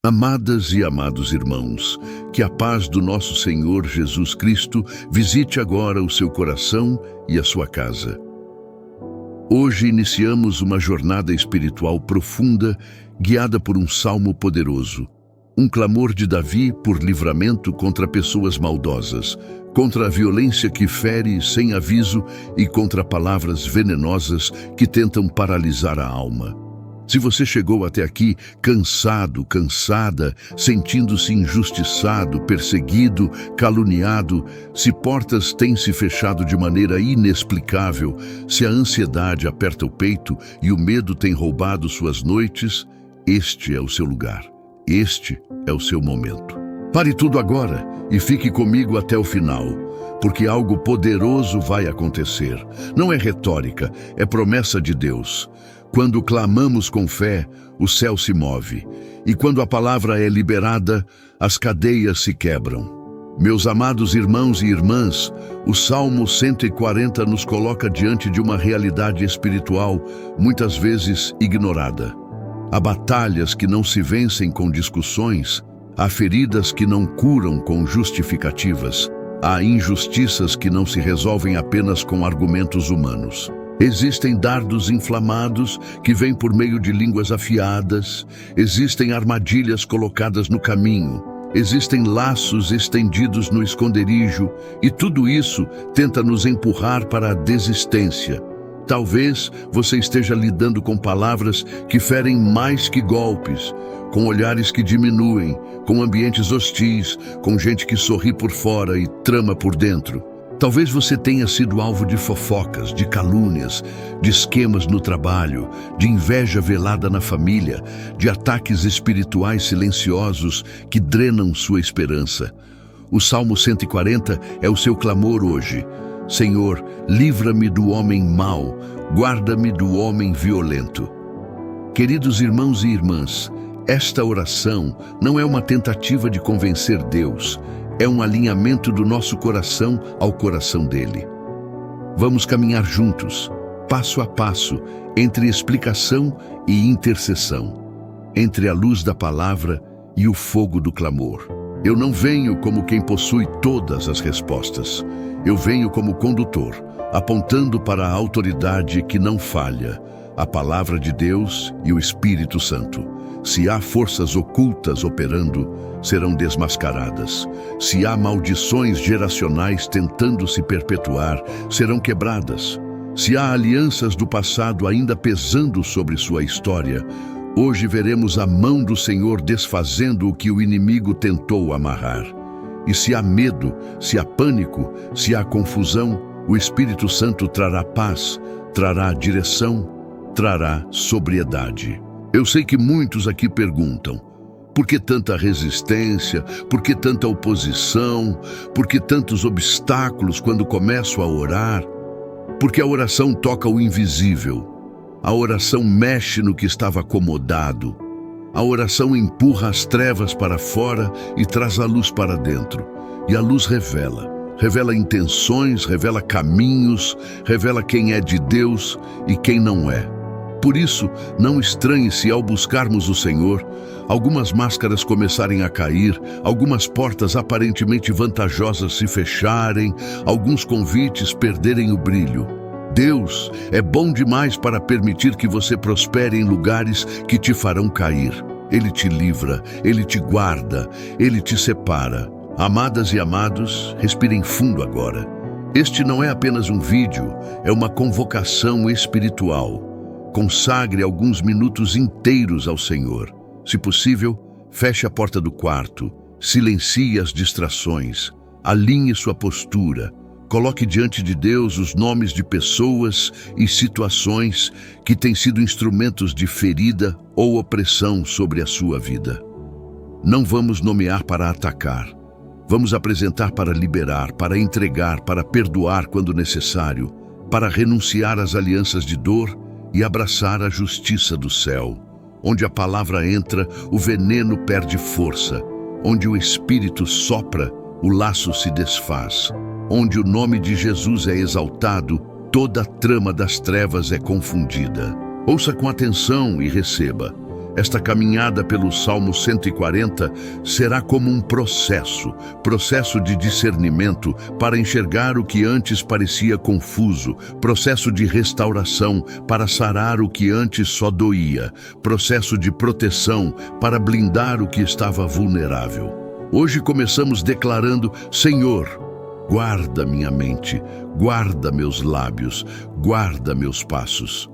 Amadas e amados irmãos, que a paz do nosso Senhor Jesus Cristo visite agora o seu coração e a sua casa. Hoje iniciamos uma jornada espiritual profunda, guiada por um salmo poderoso. Um clamor de Davi por livramento contra pessoas maldosas, contra a violência que fere sem aviso e contra palavras venenosas que tentam paralisar a alma. Se você chegou até aqui cansado, cansada, sentindo-se injustiçado, perseguido, caluniado, se portas têm se fechado de maneira inexplicável, se a ansiedade aperta o peito e o medo tem roubado suas noites, este é o seu lugar. Este é o seu momento. Pare tudo agora e fique comigo até o final, porque algo poderoso vai acontecer. Não é retórica, é promessa de Deus. Quando clamamos com fé, o céu se move, e quando a palavra é liberada, as cadeias se quebram. Meus amados irmãos e irmãs, o Salmo 140 nos coloca diante de uma realidade espiritual muitas vezes ignorada. Há batalhas que não se vencem com discussões, há feridas que não curam com justificativas, há injustiças que não se resolvem apenas com argumentos humanos. Existem dardos inflamados que vêm por meio de línguas afiadas, existem armadilhas colocadas no caminho, existem laços estendidos no esconderijo, e tudo isso tenta nos empurrar para a desistência. Talvez você esteja lidando com palavras que ferem mais que golpes, com olhares que diminuem, com ambientes hostis, com gente que sorri por fora e trama por dentro. Talvez você tenha sido alvo de fofocas, de calúnias, de esquemas no trabalho, de inveja velada na família, de ataques espirituais silenciosos que drenam sua esperança. O Salmo 140 é o seu clamor hoje. Senhor, livra-me do homem mau, guarda-me do homem violento. Queridos irmãos e irmãs, esta oração não é uma tentativa de convencer Deus, é um alinhamento do nosso coração ao coração dele. Vamos caminhar juntos, passo a passo, entre explicação e intercessão, entre a luz da palavra e o fogo do clamor. Eu não venho como quem possui todas as respostas. Eu venho como condutor, apontando para a autoridade que não falha, a palavra de Deus e o Espírito Santo. Se há forças ocultas operando, serão desmascaradas. Se há maldições geracionais tentando se perpetuar, serão quebradas. Se há alianças do passado ainda pesando sobre sua história, hoje veremos a mão do Senhor desfazendo o que o inimigo tentou amarrar. E se há medo, se há pânico, se há confusão, o Espírito Santo trará paz, trará direção, trará sobriedade. Eu sei que muitos aqui perguntam: por que tanta resistência? Por que tanta oposição? Por que tantos obstáculos quando começo a orar? Porque a oração toca o invisível. A oração mexe no que estava acomodado. A oração empurra as trevas para fora e traz a luz para dentro. E a luz revela intenções, revela caminhos, revela quem é de Deus e quem não é. Por isso, não estranhe se ao buscarmos o Senhor, algumas máscaras começarem a cair, algumas portas aparentemente vantajosas se fecharem, alguns convites perderem o brilho. Deus é bom demais para permitir que você prospere em lugares que te farão cair. Ele te livra, Ele te guarda, Ele te separa. Amadas e amados, respirem fundo agora. Este não é apenas um vídeo, é uma convocação espiritual. Consagre alguns minutos inteiros ao Senhor. Se possível, feche a porta do quarto, silencie as distrações, alinhe sua postura, coloque diante de Deus os nomes de pessoas e situações que têm sido instrumentos de ferida ou opressão sobre a sua vida. Não vamos nomear para atacar. Vamos apresentar para liberar, para entregar, para perdoar quando necessário, para renunciar às alianças de dor e abraçar a justiça do céu. Onde a palavra entra, o veneno perde força. Onde o Espírito sopra, o laço se desfaz. Onde o nome de Jesus é exaltado, toda a trama das trevas é confundida. Ouça com atenção e receba. Esta caminhada pelo Salmo 140 será como um processo de discernimento para enxergar o que antes parecia confuso, processo de restauração para sarar o que antes só doía, processo de proteção para blindar o que estava vulnerável. Hoje começamos declarando: Senhor, guarda minha mente, guarda meus lábios, guarda meus passos.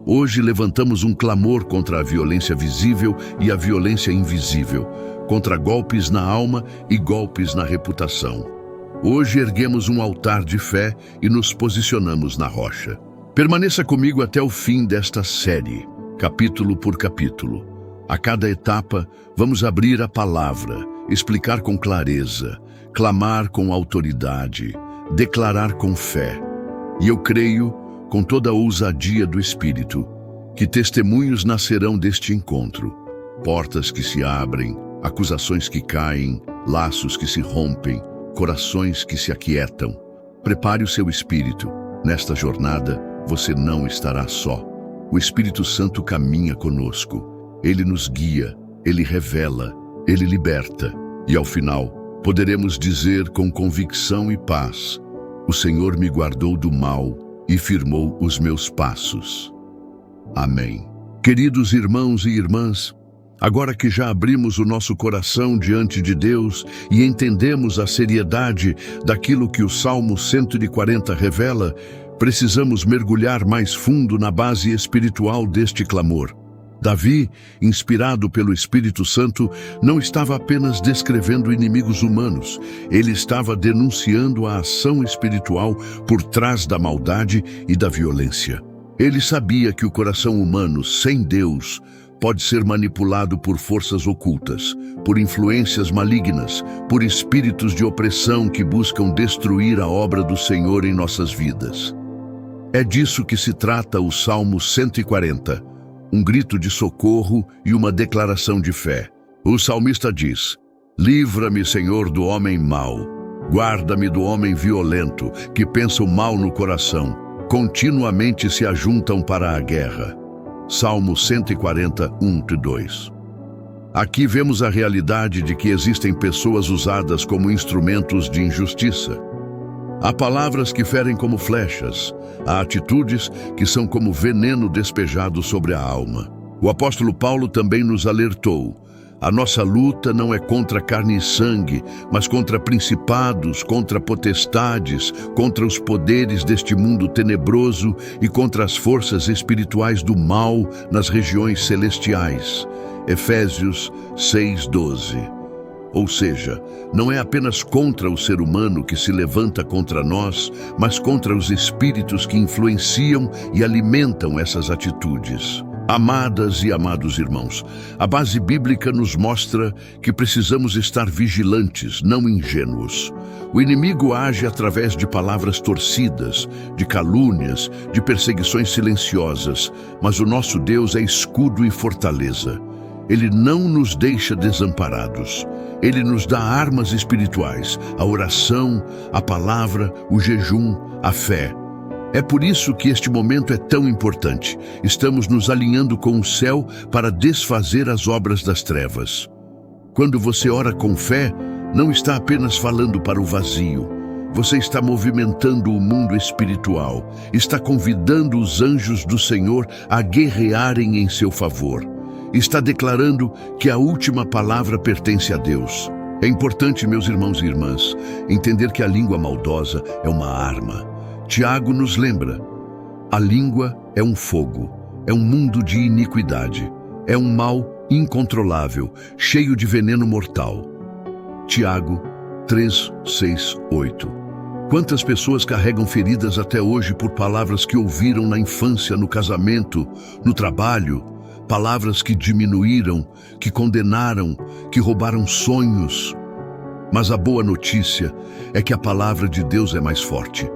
Hoje levantamos um clamor contra a violência visível e a violência invisível, contra golpes na alma e golpes na reputação. Hoje erguemos um altar de fé e nos posicionamos na rocha. Permaneça comigo até o fim desta série, capítulo por capítulo. A cada etapa, vamos abrir a palavra, explicar com clareza, clamar com autoridade, declarar com fé. E eu creio, com toda a ousadia do Espírito, que testemunhos nascerão deste encontro. Portas que se abrem, acusações que caem, laços que se rompem, corações que se aquietam. Prepare o seu espírito. Nesta jornada, você não estará só. O Espírito Santo caminha conosco. Ele nos guia, ele revela, ele liberta. E ao final, poderemos dizer com convicção e paz: o Senhor me guardou do mal e firmou os meus passos. Amém. Queridos irmãos e irmãs, agora que já abrimos o nosso coração diante de Deus e entendemos a seriedade daquilo que o Salmo 140 revela, precisamos mergulhar mais fundo na base espiritual deste clamor. Davi, inspirado pelo Espírito Santo, não estava apenas descrevendo inimigos humanos, ele estava denunciando a ação espiritual por trás da maldade e da violência. Ele sabia que o coração humano, sem Deus, pode ser manipulado por forças ocultas, por influências malignas, por espíritos de opressão que buscam destruir a obra do Senhor em nossas vidas. É disso que se trata o Salmo 140. Um grito de socorro e uma declaração de fé. O salmista diz: livra-me, Senhor, do homem mau. Guarda-me do homem violento, que pensa o mal no coração. Continuamente se ajuntam para a guerra. Salmo 140, 1-2. Aqui vemos a realidade de que existem pessoas usadas como instrumentos de injustiça. Há palavras que ferem como flechas, há atitudes que são como veneno despejado sobre a alma. O apóstolo Paulo também nos alertou: a nossa luta não é contra carne e sangue, mas contra principados, contra potestades, contra os poderes deste mundo tenebroso e contra as forças espirituais do mal nas regiões celestiais. Efésios 6:12. Ou seja, não é apenas contra o ser humano que se levanta contra nós, mas contra os espíritos que influenciam e alimentam essas atitudes. Amadas e amados irmãos, a base bíblica nos mostra que precisamos estar vigilantes, não ingênuos. O inimigo age através de palavras torcidas, de calúnias, de perseguições silenciosas, mas o nosso Deus é escudo e fortaleza. Ele não nos deixa desamparados. Ele nos dá armas espirituais, a oração, a palavra, o jejum, a fé. É por isso que este momento é tão importante. Estamos nos alinhando com o céu para desfazer as obras das trevas. Quando você ora com fé, não está apenas falando para o vazio. Você está movimentando o mundo espiritual. Está convidando os anjos do Senhor a guerrearem em seu favor. Está declarando que a última palavra pertence a Deus. É importante, meus irmãos e irmãs, entender que a língua maldosa é uma arma. Tiago nos lembra: a língua é um fogo, é um mundo de iniquidade, é um mal incontrolável, cheio de veneno mortal. Tiago 3, 6, 8. Quantas pessoas carregam feridas até hoje por palavras que ouviram na infância, no casamento, no trabalho, palavras que diminuíram, que condenaram, que roubaram sonhos. Mas a boa notícia é que a palavra de Deus é mais forte.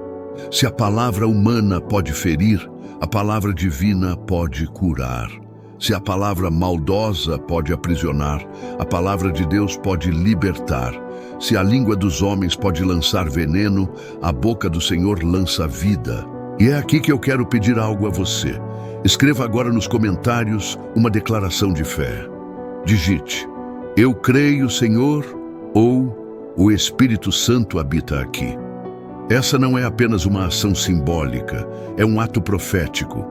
Se a palavra humana pode ferir, a palavra divina pode curar. Se a palavra maldosa pode aprisionar, a palavra de Deus pode libertar. Se a língua dos homens pode lançar veneno, a boca do Senhor lança vida. E é aqui que eu quero pedir algo a você. Escreva agora nos comentários uma declaração de fé. Digite: eu creio, Senhor, ou o Espírito Santo habita aqui. Essa não é apenas uma ação simbólica, é um ato profético.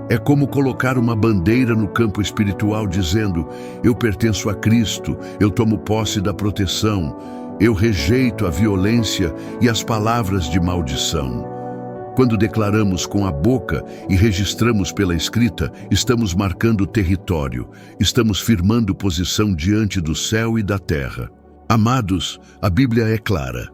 É como colocar uma bandeira no campo espiritual dizendo: eu pertenço a Cristo, eu tomo posse da proteção, eu rejeito a violência e as palavras de maldição. Quando declaramos com a boca e registramos pela escrita, estamos marcando território, estamos firmando posição diante do céu e da terra. Amados, a Bíblia é clara.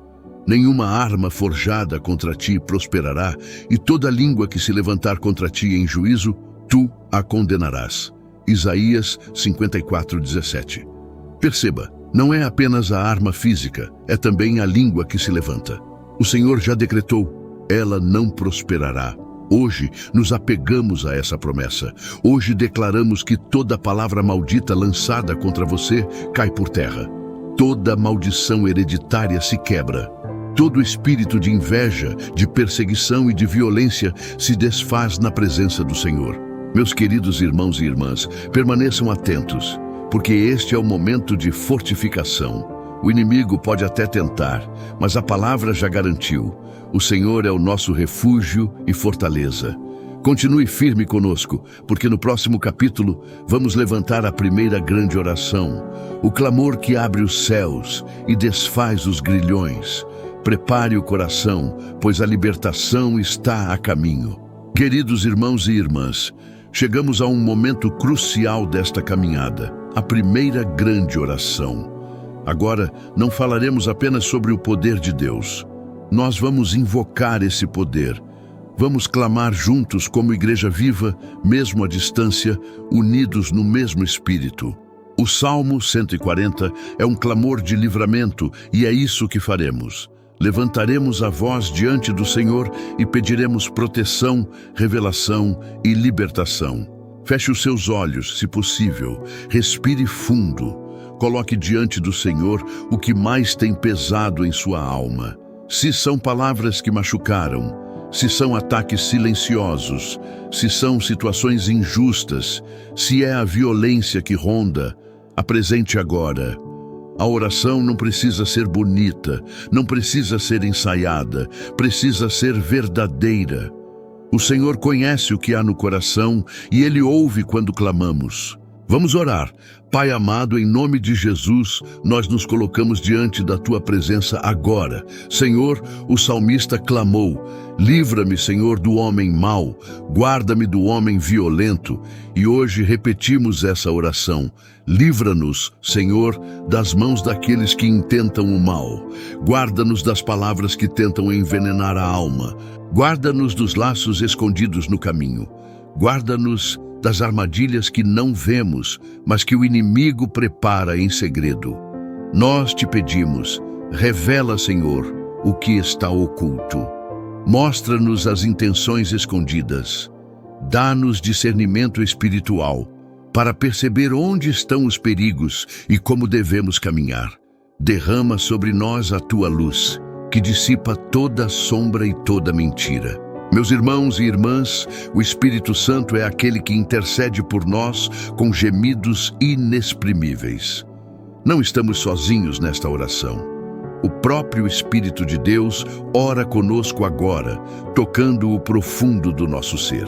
Nenhuma arma forjada contra ti prosperará, e toda língua que se levantar contra ti em juízo, tu a condenarás. Isaías 54:17. Perceba, não é apenas a arma física, é também a língua que se levanta. O Senhor já decretou: ela não prosperará. Hoje nos apegamos a essa promessa. Hoje declaramos que toda palavra maldita lançada contra você cai por terra. Toda maldição hereditária se quebra. Todo espírito de inveja, de perseguição e de violência se desfaz na presença do Senhor. Meus queridos irmãos e irmãs, permaneçam atentos, porque este é o momento de fortificação. O inimigo pode até tentar, mas a palavra já garantiu: o Senhor é o nosso refúgio e fortaleza. Continue firme conosco, porque no próximo capítulo vamos levantar a primeira grande oração, o clamor que abre os céus e desfaz os grilhões. Prepare o coração, pois a libertação está a caminho. Queridos irmãos e irmãs, chegamos a um momento crucial desta caminhada, a primeira grande oração. Agora, não falaremos apenas sobre o poder de Deus. Nós vamos invocar esse poder. Vamos clamar juntos como igreja viva, mesmo à distância, unidos no mesmo espírito. O Salmo 140 é um clamor de livramento e é isso que faremos. Levantaremos a voz diante do Senhor e pediremos proteção, revelação e libertação. Feche os seus olhos, se possível. Respire fundo. Coloque diante do Senhor o que mais tem pesado em sua alma. Se são palavras que machucaram, se são ataques silenciosos, se são situações injustas, se é a violência que ronda, apresente agora. A oração não precisa ser bonita, não precisa ser ensaiada, precisa ser verdadeira. O Senhor conhece o que há no coração e Ele ouve quando clamamos. Vamos orar. Pai amado, em nome de Jesus, nós nos colocamos diante da Tua presença agora. Senhor, o salmista clamou: livra-me, Senhor, do homem mau, guarda-me do homem violento. E hoje repetimos essa oração: livra-nos, Senhor, das mãos daqueles que intentam o mal. Guarda-nos das palavras que tentam envenenar a alma. Guarda-nos dos laços escondidos no caminho. Guarda-nos das armadilhas que não vemos, mas que o inimigo prepara em segredo. Nós te pedimos: revela, Senhor, o que está oculto. Mostra-nos as intenções escondidas. Dá-nos discernimento espiritual para perceber onde estão os perigos e como devemos caminhar. Derrama sobre nós a tua luz, que dissipa toda sombra e toda mentira. Meus irmãos e irmãs, o Espírito Santo é aquele que intercede por nós com gemidos inexprimíveis. Não estamos sozinhos nesta oração. O próprio Espírito de Deus ora conosco agora, tocando o profundo do nosso ser.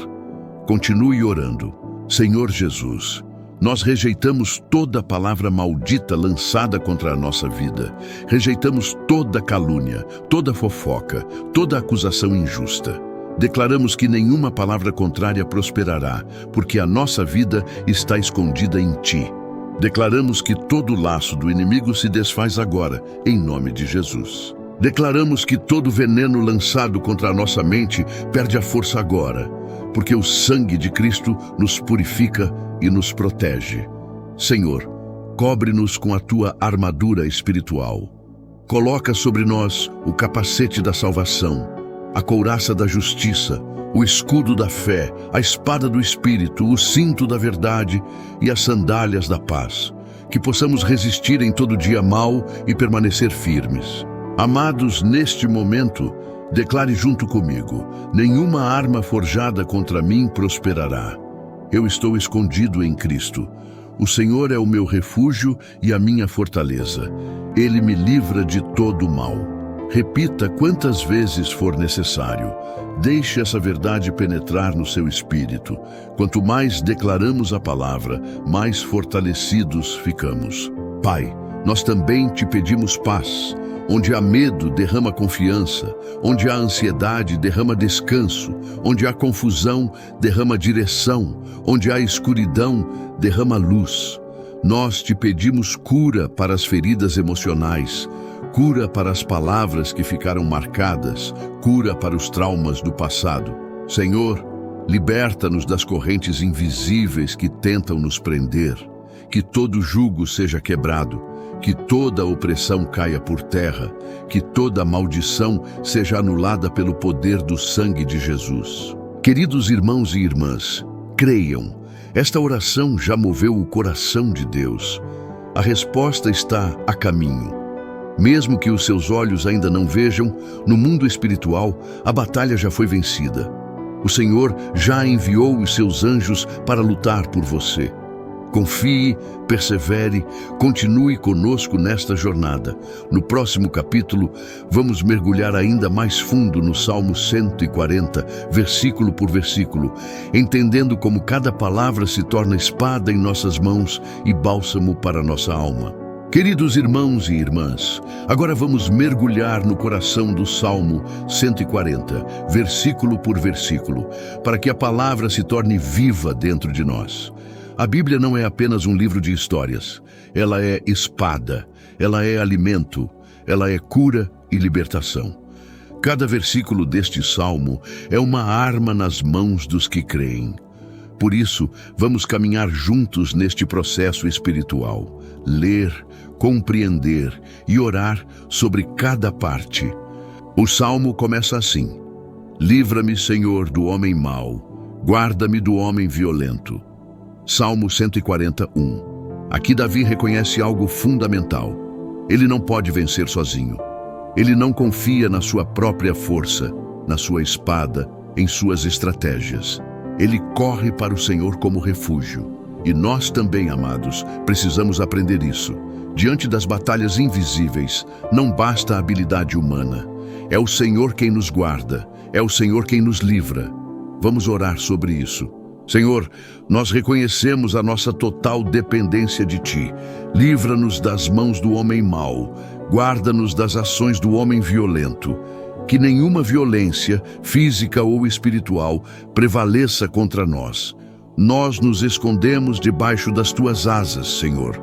Continue orando. Senhor Jesus, nós rejeitamos toda palavra maldita lançada contra a nossa vida. Rejeitamos toda calúnia, toda fofoca, toda acusação injusta. Declaramos que nenhuma palavra contrária prosperará, porque a nossa vida está escondida em Ti. Declaramos que todo laço do inimigo se desfaz agora, em nome de Jesus. Declaramos que todo veneno lançado contra a nossa mente perde a força agora, porque o sangue de Cristo nos purifica e nos protege. Senhor, cobre-nos com a Tua armadura espiritual. Coloca sobre nós o capacete da salvação, a couraça da justiça, o escudo da fé, a espada do Espírito, o cinto da verdade e as sandálias da paz, que possamos resistir em todo dia mau e permanecer firmes. Amados, neste momento, Declare junto comigo: nenhuma arma forjada contra mim prosperará. Eu estou escondido em Cristo. O Senhor é o meu refúgio e a minha fortaleza. Ele me livra de todo o mal. Repita quantas vezes for necessário. Deixe essa verdade penetrar no seu espírito. Quanto mais declaramos a palavra, mais fortalecidos ficamos. Pai, nós também te pedimos paz. Onde há medo, derrama confiança. Onde há ansiedade, derrama descanso. Onde há confusão, derrama direção. Onde há escuridão, derrama luz. Nós te pedimos cura para as feridas emocionais, cura para as palavras que ficaram marcadas, cura para os traumas do passado. Senhor, liberta-nos das correntes invisíveis que tentam nos prender. Que todo jugo seja quebrado. Que toda opressão caia por terra, que toda maldição seja anulada pelo poder do sangue de Jesus. Queridos irmãos e irmãs, creiam, esta oração já moveu o coração de Deus. A resposta está a caminho. Mesmo que os seus olhos ainda não vejam, no mundo espiritual, a batalha já foi vencida. O Senhor já enviou os seus anjos para lutar por você. Confie, persevere, continue conosco nesta jornada. No próximo capítulo, vamos mergulhar ainda mais fundo no Salmo 140, versículo por versículo, entendendo como cada palavra se torna espada em nossas mãos e bálsamo para nossa alma. Queridos irmãos e irmãs, agora vamos mergulhar no coração do Salmo 140, versículo por versículo, para que a palavra se torne viva dentro de nós. A Bíblia não é apenas um livro de histórias. Ela é espada, ela é alimento, ela é cura e libertação. Cada versículo deste salmo é uma arma nas mãos dos que creem. Por isso, vamos caminhar juntos neste processo espiritual. Ler, compreender e orar sobre cada parte. O salmo começa assim: livra-me, Senhor, do homem mau, guarda-me do homem violento. Salmo 141. Aqui Davi reconhece algo fundamental. Ele não pode vencer sozinho. Ele não confia na sua própria força, na sua espada, em suas estratégias. Ele corre para o Senhor como refúgio. E nós também, amados, precisamos aprender isso. Diante das batalhas invisíveis, não basta a habilidade humana. É o Senhor quem nos guarda, é o Senhor quem nos livra. Vamos orar sobre isso. Senhor, nós reconhecemos a nossa total dependência de Ti. Livra-nos das mãos do homem mau, guarda-nos das ações do homem violento. Que nenhuma violência, física ou espiritual, prevaleça contra nós. Nós nos escondemos debaixo das Tuas asas, Senhor.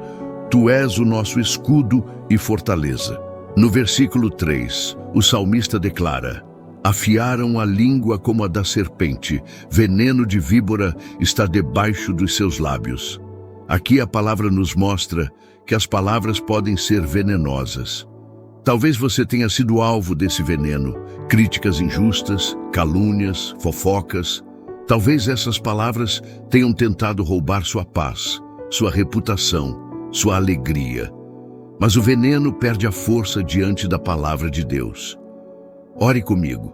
Tu és o nosso escudo e fortaleza. No versículo 3, o salmista declara: afiaram a língua como a da serpente, veneno de víbora está debaixo dos seus lábios. Aqui a palavra nos mostra que as palavras podem ser venenosas. Talvez você tenha sido alvo desse veneno, críticas injustas, calúnias, fofocas. Talvez essas palavras tenham tentado roubar sua paz, sua reputação, sua alegria. Mas o veneno perde a força diante da palavra de Deus. Ore comigo.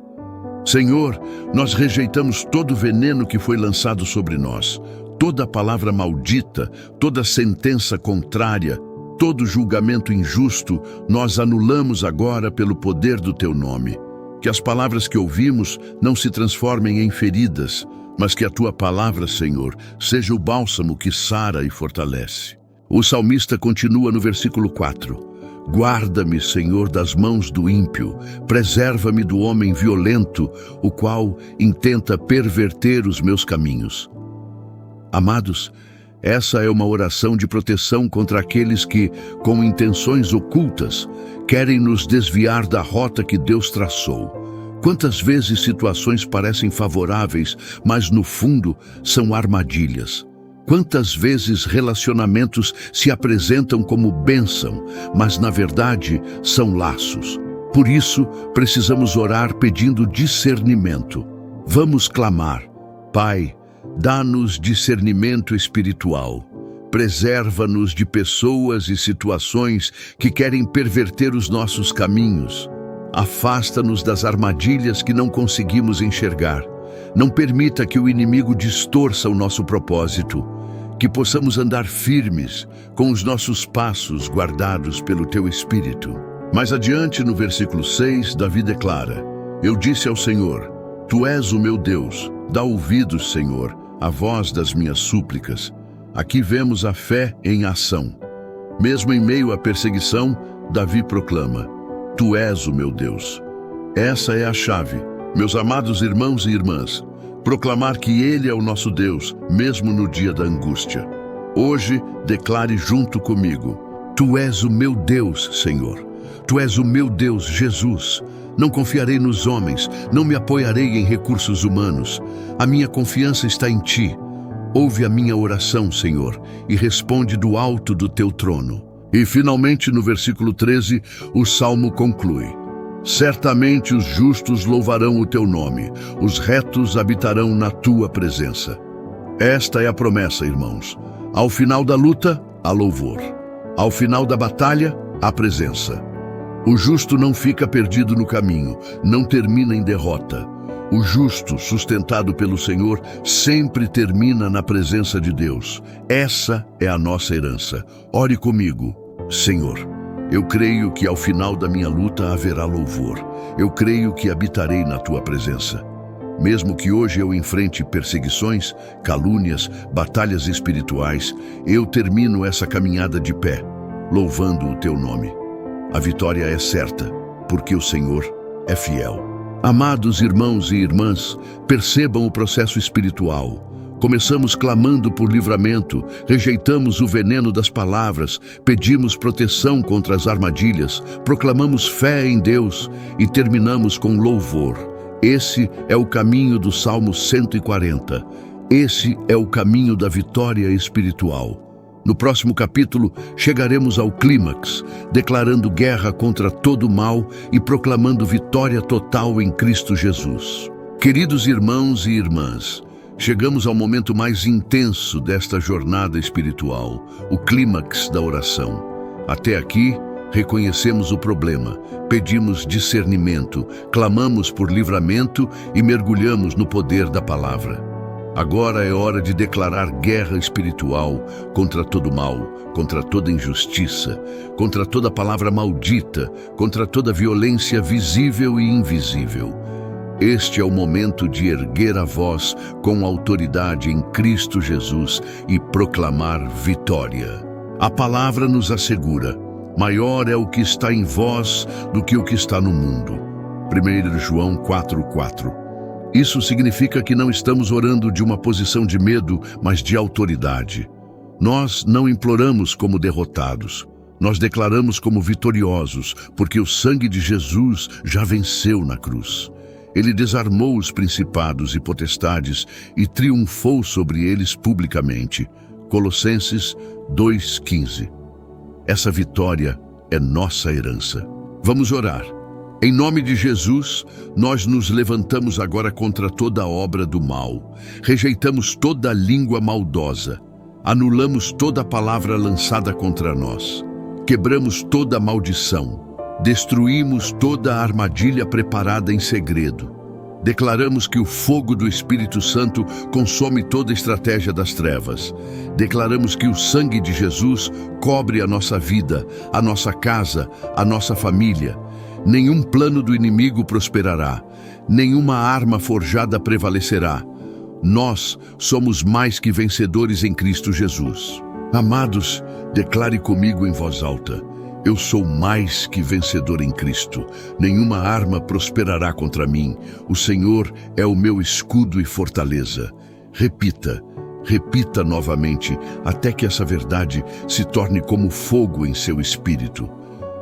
Senhor, nós rejeitamos todo o veneno que foi lançado sobre nós, toda palavra maldita, toda sentença contrária, todo julgamento injusto, nós anulamos agora pelo poder do Teu nome. Que as palavras que ouvimos não se transformem em feridas, mas que a Tua palavra, Senhor, seja o bálsamo que sara e fortalece. O salmista continua no versículo 4. Guarda-me, Senhor, das mãos do ímpio, preserva-me do homem violento, o qual intenta perverter os meus caminhos. Amados, essa é uma oração de proteção contra aqueles que, com intenções ocultas, querem nos desviar da rota que Deus traçou. Quantas vezes situações parecem favoráveis, mas no fundo são armadilhas. Quantas vezes relacionamentos se apresentam como bênção, mas na verdade são laços. Por isso, precisamos orar pedindo discernimento. Vamos clamar: Pai, dá-nos discernimento espiritual. Preserva-nos de pessoas e situações que querem perverter os nossos caminhos. Afasta-nos das armadilhas que não conseguimos enxergar. Não permita que o inimigo distorça o nosso propósito. Que possamos andar firmes, com os nossos passos guardados pelo Teu Espírito. Mais adiante, no versículo 6, Davi declara: Eu disse ao Senhor, Tu és o meu Deus, dá ouvidos, Senhor, à voz das minhas súplicas. Aqui vemos a fé em ação. Mesmo em meio à perseguição, Davi proclama: Tu és o meu Deus. Essa é a chave, meus amados irmãos e irmãs, proclamar que Ele é o nosso Deus, mesmo no dia da angústia. Hoje, declare junto comigo: Tu és o meu Deus, Senhor. Tu és o meu Deus, Jesus. Não confiarei nos homens, não me apoiarei em recursos humanos. A minha confiança está em Ti. Ouve a minha oração, Senhor, e responde do alto do Teu trono. E finalmente, no versículo 13, o Salmo conclui: Certamente os justos louvarão o Teu nome, os retos habitarão na Tua presença. Esta é a promessa, irmãos. Ao final da luta, há louvor. Ao final da batalha, há presença. O justo não fica perdido no caminho, não termina em derrota. O justo, sustentado pelo Senhor, sempre termina na presença de Deus. Essa é a nossa herança. Ore comigo. Senhor, eu creio que ao final da minha luta haverá louvor. Eu creio que habitarei na Tua presença. Mesmo que hoje eu enfrente perseguições, calúnias, batalhas espirituais, eu termino essa caminhada de pé, louvando o Teu nome. A vitória é certa, porque o Senhor é fiel. Amados irmãos e irmãs, percebam o processo espiritual. Começamos clamando por livramento, rejeitamos o veneno das palavras, pedimos proteção contra as armadilhas, proclamamos fé em Deus e terminamos com louvor. Esse é o caminho do Salmo 140. Esse é o caminho da vitória espiritual. No próximo capítulo, chegaremos ao clímax, declarando guerra contra todo o mal e proclamando vitória total em Cristo Jesus. Queridos irmãos e irmãs, chegamos ao momento mais intenso desta jornada espiritual, o clímax da oração. Até aqui, reconhecemos o problema, pedimos discernimento, clamamos por livramento e mergulhamos no poder da palavra. Agora é hora de declarar guerra espiritual contra todo mal, contra toda injustiça, contra toda palavra maldita, contra toda violência visível e invisível. Este é o momento de erguer a voz com autoridade em Cristo Jesus e proclamar vitória. A palavra nos assegura: maior é o que está em vós do que o que está no mundo. 1 João 4:4. Isso significa que não estamos orando de uma posição de medo, mas de autoridade. Nós não imploramos como derrotados. Nós declaramos como vitoriosos, porque o sangue de Jesus já venceu na cruz. Ele desarmou os principados e potestades e triunfou sobre eles publicamente. Colossenses 2:15. Essa vitória é nossa herança. Vamos orar. Em nome de Jesus, nós nos levantamos agora contra toda a obra do mal. Rejeitamos toda a língua maldosa. Anulamos toda a palavra lançada contra nós. Quebramos toda a maldição. Destruímos toda a armadilha preparada em segredo. Declaramos que o fogo do Espírito Santo consome toda a estratégia das trevas. Declaramos que o sangue de Jesus cobre a nossa vida, a nossa casa, a nossa família. Nenhum plano do inimigo prosperará, nenhuma arma forjada prevalecerá. Nós somos mais que vencedores em Cristo Jesus. Amados, declare comigo em voz alta: eu sou mais que vencedor em Cristo. Nenhuma arma prosperará contra mim. O Senhor é o meu escudo e fortaleza. Repita novamente, até que essa verdade se torne como fogo em seu espírito.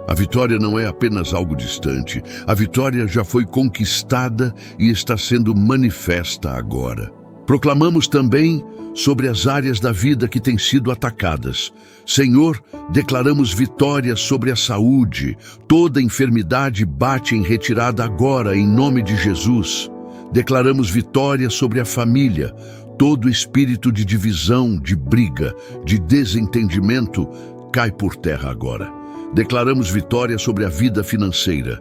A vitória não é apenas algo distante. A vitória já foi conquistada e está sendo manifesta agora. Proclamamos também sobre as áreas da vida que têm sido atacadas. Senhor, declaramos vitória sobre a saúde. Toda enfermidade bate em retirada agora, em nome de Jesus. Declaramos vitória sobre a família. Todo espírito de divisão, de briga, de desentendimento cai por terra agora. Declaramos vitória sobre a vida financeira.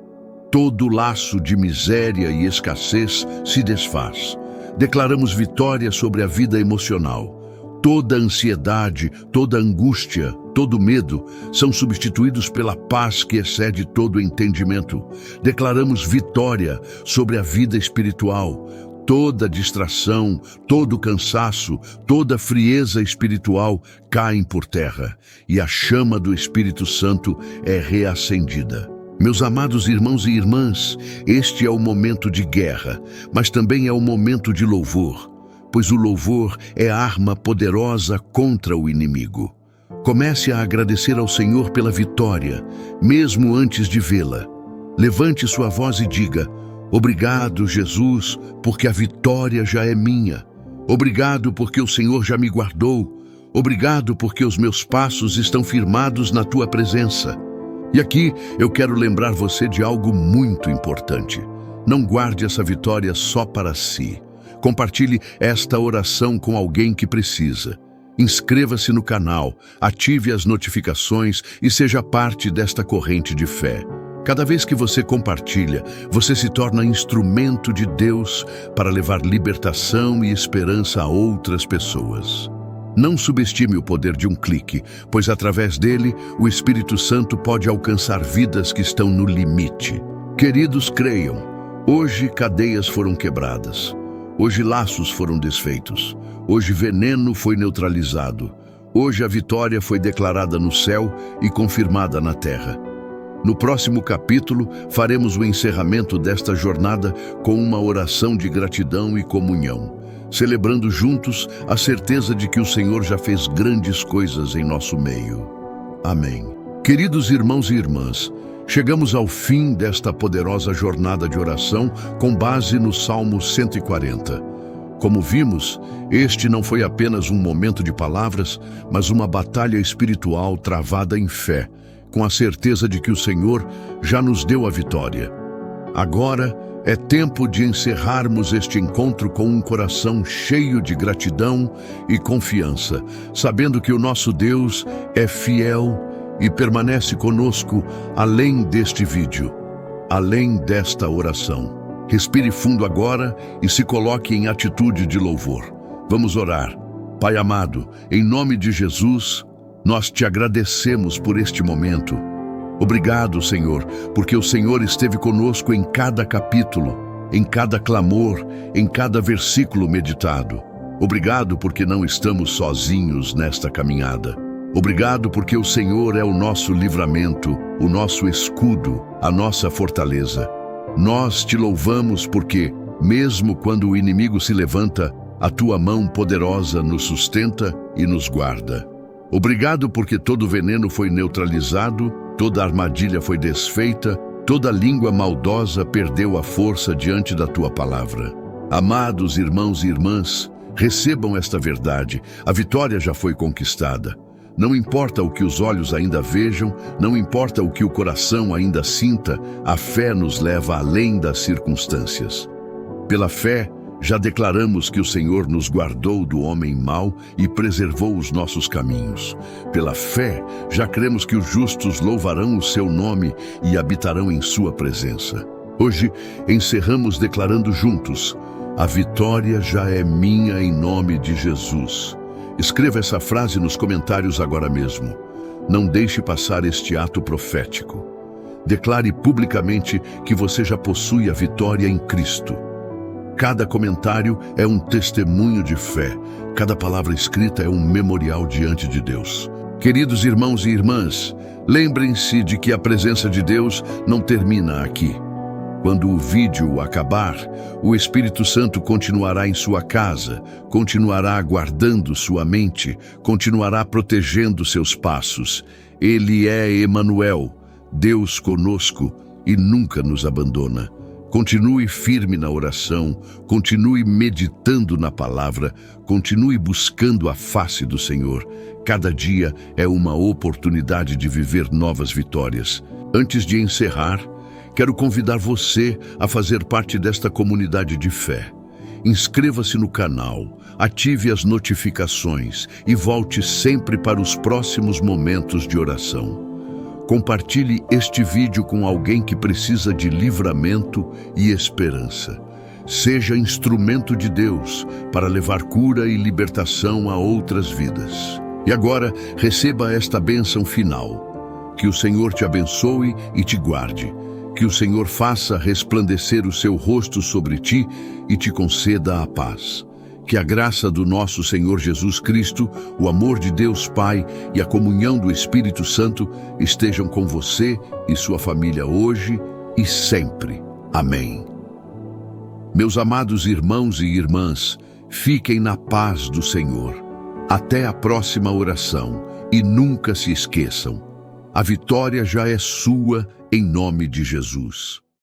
Todo laço de miséria e escassez se desfaz. Declaramos vitória sobre a vida emocional. Toda ansiedade, toda angústia, todo medo são substituídos pela paz que excede todo entendimento. Declaramos vitória sobre a vida espiritual. Toda distração, todo cansaço, toda frieza espiritual caem por terra e a chama do Espírito Santo é reacendida. Meus amados irmãos e irmãs, este é o momento de guerra, mas também é o momento de louvor, pois o louvor é arma poderosa contra o inimigo. Comece a agradecer ao Senhor pela vitória, mesmo antes de vê-la. Levante sua voz e diga: obrigado, Jesus, porque a vitória já é minha. Obrigado porque o Senhor já me guardou. Obrigado porque os meus passos estão firmados na tua presença. E aqui eu quero lembrar você de algo muito importante. Não guarde essa vitória só para si. Compartilhe esta oração com alguém que precisa. Inscreva-se no canal, ative as notificações e seja parte desta corrente de fé. Cada vez que você compartilha, você se torna instrumento de Deus para levar libertação e esperança a outras pessoas. Não subestime o poder de um clique, pois através dele, o Espírito Santo pode alcançar vidas que estão no limite. Queridos, creiam, hoje cadeias foram quebradas, hoje laços foram desfeitos, hoje veneno foi neutralizado, hoje a vitória foi declarada no céu e confirmada na terra. No próximo capítulo, faremos o encerramento desta jornada com uma oração de gratidão e comunhão, celebrando juntos a certeza de que o Senhor já fez grandes coisas em nosso meio. Amém. Queridos irmãos e irmãs, chegamos ao fim desta poderosa jornada de oração com base no Salmo 140. Como vimos, este não foi apenas um momento de palavras, mas uma batalha espiritual travada em fé, com a certeza de que o Senhor já nos deu a vitória. Agora é tempo de encerrarmos este encontro com um coração cheio de gratidão e confiança, sabendo que o nosso Deus é fiel e permanece conosco além deste vídeo, além desta oração. Respire fundo agora e se coloque em atitude de louvor. Vamos orar. Pai amado, em nome de Jesus, nós te agradecemos por este momento. Obrigado, Senhor, porque o Senhor esteve conosco em cada capítulo, em cada clamor, em cada versículo meditado. Obrigado porque não estamos sozinhos nesta caminhada. Obrigado porque o Senhor é o nosso livramento, o nosso escudo, a nossa fortaleza. Nós te louvamos porque, mesmo quando o inimigo se levanta, a tua mão poderosa nos sustenta e nos guarda. Obrigado porque todo veneno foi neutralizado, toda armadilha foi desfeita, toda língua maldosa perdeu a força diante da tua palavra. Amados irmãos e irmãs, recebam esta verdade, a vitória já foi conquistada. Não importa o que os olhos ainda vejam, não importa o que o coração ainda sinta, a fé nos leva além das circunstâncias. Pela fé, já declaramos que o Senhor nos guardou do homem mau e preservou os nossos caminhos. Pela fé, já cremos que os justos louvarão o seu nome e habitarão em sua presença. Hoje, encerramos declarando juntos: a vitória já é minha em nome de Jesus. Escreva essa frase nos comentários agora mesmo. Não deixe passar este ato profético. Declare publicamente que você já possui a vitória em Cristo. Cada comentário é um testemunho de fé. Cada palavra escrita é um memorial diante de Deus. Queridos irmãos e irmãs, lembrem-se de que a presença de Deus não termina aqui. Quando o vídeo acabar, o Espírito Santo continuará em sua casa, continuará guardando sua mente, continuará protegendo seus passos. Ele é Emanuel, Deus conosco, e nunca nos abandona. Continue firme na oração, continue meditando na palavra, continue buscando a face do Senhor. Cada dia é uma oportunidade de viver novas vitórias. Antes de encerrar, quero convidar você a fazer parte desta comunidade de fé. Inscreva-se no canal, ative as notificações e volte sempre para os próximos momentos de oração. Compartilhe este vídeo com alguém que precisa de livramento e esperança. Seja instrumento de Deus para levar cura e libertação a outras vidas. E agora, receba esta bênção final. Que o Senhor te abençoe e te guarde. Que o Senhor faça resplandecer o seu rosto sobre ti e te conceda a paz. Que a graça do nosso Senhor Jesus Cristo, o amor de Deus Pai e a comunhão do Espírito Santo estejam com você e sua família hoje e sempre. Amém. Meus amados irmãos e irmãs, fiquem na paz do Senhor. Até a próxima oração e nunca se esqueçam. A vitória já é sua em nome de Jesus.